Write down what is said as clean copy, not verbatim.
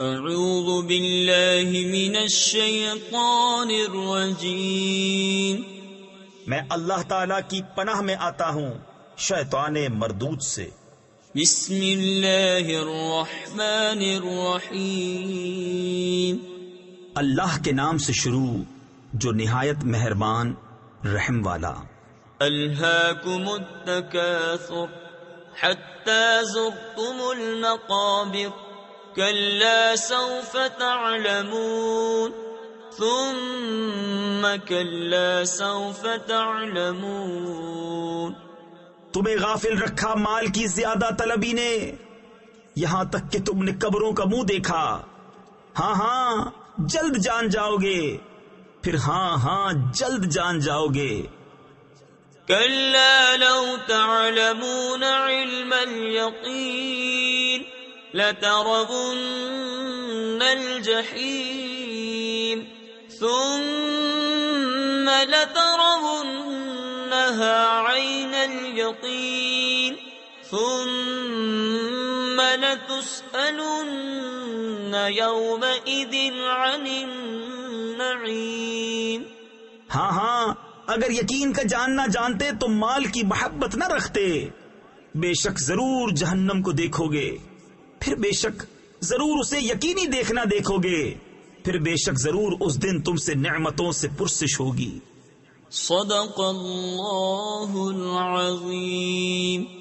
اعوذ باللہ من الشیطان الرجیم، میں اللہ تعالی کی پناہ میں آتا ہوں شیطان مردود سے۔ بسم اللہ الرحمن الرحیم، اللہ کے نام سے شروع جو نہایت مہربان رحم والا۔ الہاکم التکاثر حتی زرتم المقابر کلا سوف تعلمون ثم کلا سوف تعلمون۔ تمہیں غافل رکھا مال کی زیادہ طلبی نے، یہاں تک کہ تم نے قبروں کا منہ دیکھا۔ ہاں ہاں جلد جان جاؤ گے، پھر ہاں ہاں جلد جان جاؤ گے۔ کلا لو تعلمون علم الیقین لترون الجحیم ثم لترونها عین الیقین ثم لتسألن یومئذ عن النعیم۔ ہاں ہاں اگر یقین کا جاننا جانتے تو مال کی محبت نہ رکھتے۔ بے شک ضرور جہنم کو دیکھو گے، پھر بے شک ضرور اسے یقینی دیکھنا دیکھو گے، پھر بے شک ضرور اس دن تم سے نعمتوں سے پرسش ہوگی۔ صدق اللہ العظیم۔